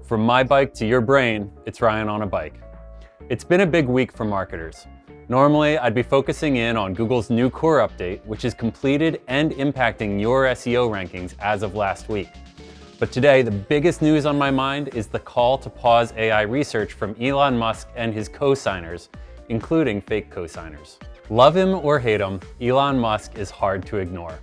From my bike to your brain, it's Ryan on a bike. It's been a big week for marketers. Normally, I'd be focusing in on Google's new core update, which is completed and impacting your SEO rankings as of last week. But today, the biggest news on my mind is the call to pause AI research from Elon Musk and his co-signers, including fake co-signers. Love him or hate him, Elon Musk is hard to ignore.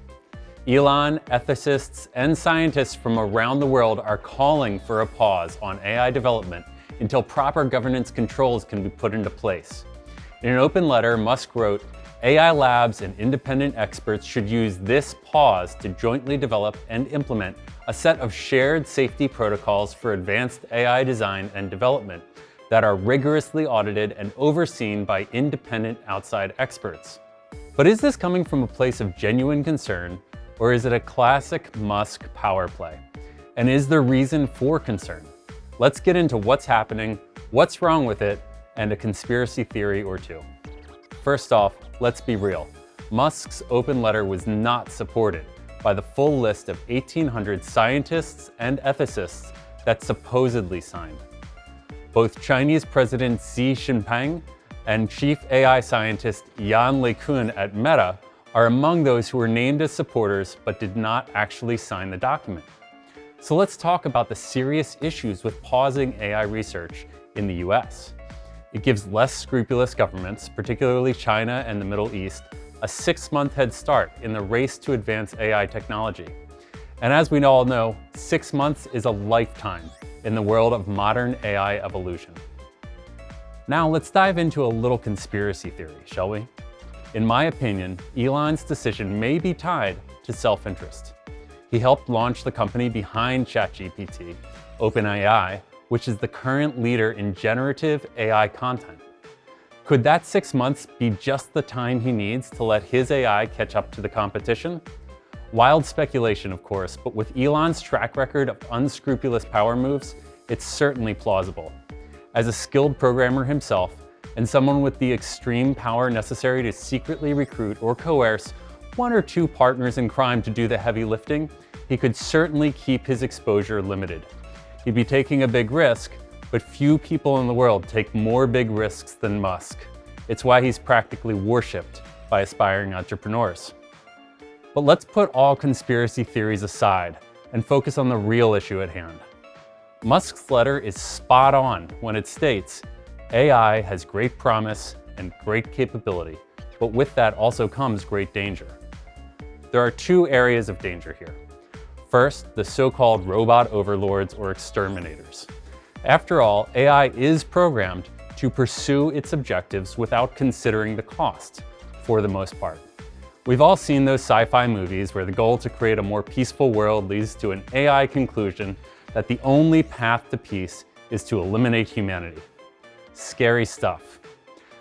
Elon, ethicists, and scientists from around the world are calling for a pause on AI development until proper governance controls can be put into place. In an open letter, Musk wrote, "AI labs and independent experts should use this pause to jointly develop and implement a set of shared safety protocols for advanced AI design and development that are rigorously audited and overseen by independent outside experts." But is this coming from a place of genuine concern, or is it a classic Musk power play? And is there reason for concern? Let's get into what's happening, what's wrong with it, and a conspiracy theory or two. First off, let's be real. Musk's open letter was not supported by the full list of 1,800 scientists and ethicists that supposedly signed. Both Chinese President Xi Jinping and Chief AI Scientist Yan LeCun at Meta are among those who were named as supporters but did not actually sign the document. So let's talk about the serious issues with pausing AI research in the US. It gives less scrupulous governments, particularly China and the Middle East, a 6-month head start in the race to advance AI technology. And as we all know, 6 months is a lifetime in the world of modern AI evolution. Now let's dive into a little conspiracy theory, shall we? In my opinion, Elon's decision may be tied to self-interest. He helped launch the company behind ChatGPT, OpenAI, which is the current leader in generative AI content. Could that 6 months be just the time he needs to let his AI catch up to the competition? Wild speculation, of course, but with Elon's track record of unscrupulous power moves, it's certainly plausible. As a skilled programmer himself, and someone with the extreme power necessary to secretly recruit or coerce 1 or 2 partners in crime to do the heavy lifting, he could certainly keep his exposure limited. He'd be taking a big risk, but few people in the world take more big risks than Musk. It's why he's practically worshipped by aspiring entrepreneurs. But let's put all conspiracy theories aside and focus on the real issue at hand. Musk's letter is spot on when it states, AI has great promise and great capability, but with that also comes great danger. There are 2 areas of danger here. First, the so-called robot overlords or exterminators. After all, AI is programmed to pursue its objectives without considering the cost, for the most part. We've all seen those sci-fi movies where the goal to create a more peaceful world leads to an AI conclusion that the only path to peace is to eliminate humanity. Scary stuff.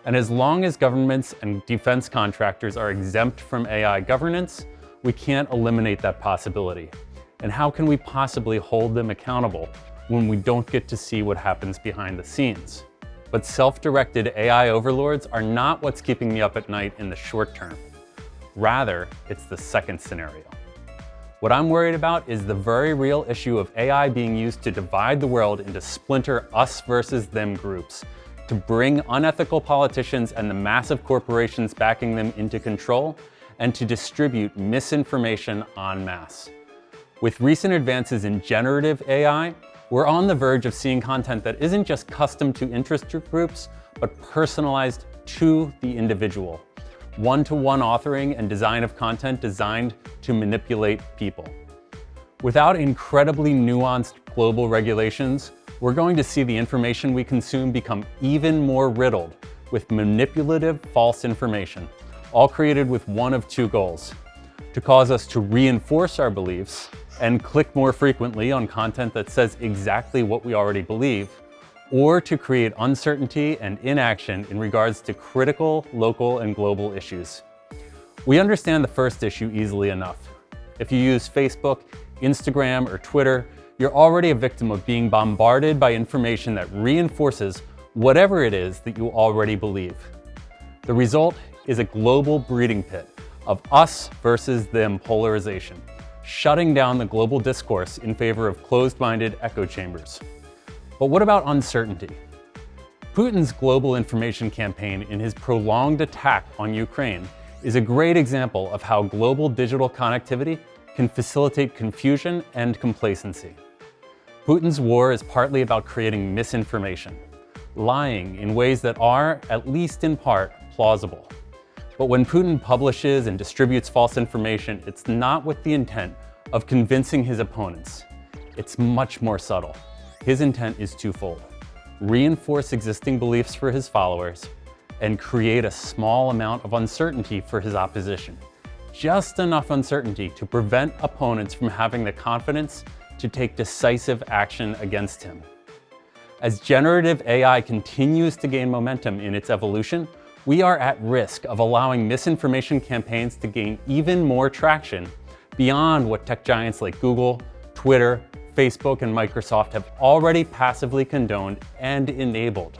And as long as governments and defense contractors are exempt from AI governance, we can't eliminate that possibility. And how can we possibly hold them accountable when we don't get to see what happens behind the scenes? But self-directed AI overlords are not what's keeping me up at night in the short term. Rather, it's the second scenario. What I'm worried about is the very real issue of AI being used to divide the world into splinter us versus them groups, to bring unethical politicians and the massive corporations backing them into control, and to distribute misinformation en masse. With recent advances in generative AI, we're on the verge of seeing content that isn't just custom to interest groups, but personalized to the individual. One-to-one authoring and design of content designed to manipulate people. Without incredibly nuanced global regulations, we're going to see the information we consume become even more riddled with manipulative false information, all created with one of 2 goals: to cause us to reinforce our beliefs and click more frequently on content that says exactly what we already believe, or to create uncertainty and inaction in regards to critical local and global issues. We understand the first issue easily enough. If you use Facebook, Instagram, or Twitter, you're already a victim of being bombarded by information that reinforces whatever it is that you already believe. The result is a global breeding pit of us versus them polarization, shutting down the global discourse in favor of closed-minded echo chambers. But what about uncertainty? Putin's global information campaign in his prolonged attack on Ukraine is a great example of how global digital connectivity can facilitate confusion and complacency. Putin's war is partly about creating misinformation, lying in ways that are, at least in part, plausible. But when Putin publishes and distributes false information, it's not with the intent of convincing his opponents. It's much more subtle. His intent is twofold: reinforce existing beliefs for his followers and create a small amount of uncertainty for his opposition. Just enough uncertainty to prevent opponents from having the confidence to take decisive action against him. As generative AI continues to gain momentum in its evolution, we are at risk of allowing misinformation campaigns to gain even more traction beyond what tech giants like Google, Twitter, Facebook, and Microsoft have already passively condoned and enabled.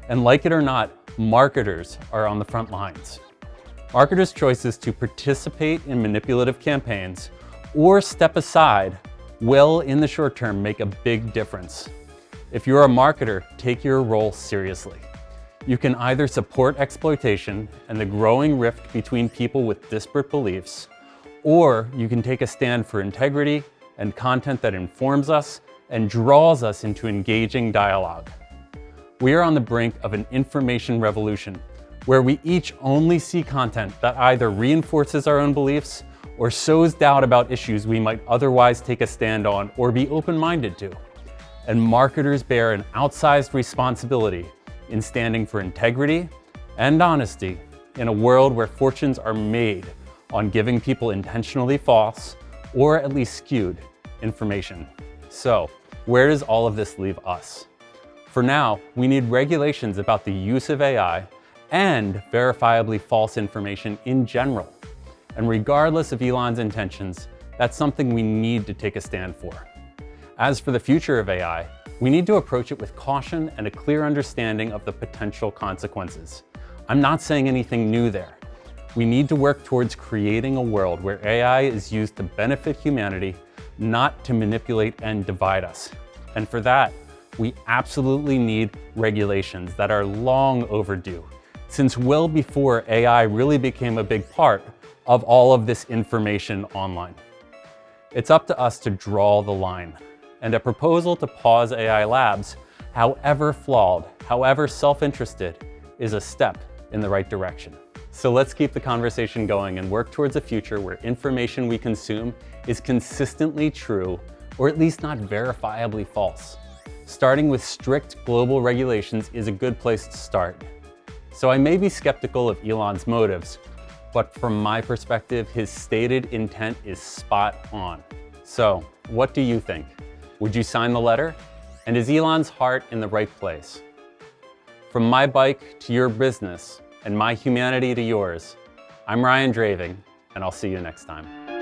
And like it or not, marketers are on the front lines. Marketers' choices to participate in manipulative campaigns or step aside will, in the short term, make a big difference. If you're a marketer, take your role seriously. You can either support exploitation and the growing rift between people with disparate beliefs, or you can take a stand for integrity and content that informs us and draws us into engaging dialogue. We are on the brink of an information revolution where we each only see content that either reinforces our own beliefs or sows doubt about issues we might otherwise take a stand on or be open-minded to. And marketers bear an outsized responsibility in standing for integrity and honesty in a world where fortunes are made on giving people intentionally false, or at least skewed, information. So, where does all of this leave us? For now, we need regulations about the use of AI and verifiably false information in general. And regardless of Elon's intentions, that's something we need to take a stand for. As for the future of AI, we need to approach it with caution and a clear understanding of the potential consequences. I'm not saying anything new there. We need to work towards creating a world where AI is used to benefit humanity, not to manipulate and divide us. And for that, we absolutely need regulations that are long overdue, since well before AI really became a big part of all of this information online. It's up to us to draw the line. And a proposal to pause AI labs, however flawed, however self-interested, is a step in the right direction. So let's keep the conversation going and work towards a future where information we consume is consistently true, or at least not verifiably false. Starting with strict global regulations is a good place to start. So I may be skeptical of Elon's motives, but from my perspective, his stated intent is spot on. So what do you think? Would you sign the letter? And is Elon's heart in the right place? From my bike to your business and my humanity to yours, I'm Ryan Draving, and I'll see you next time.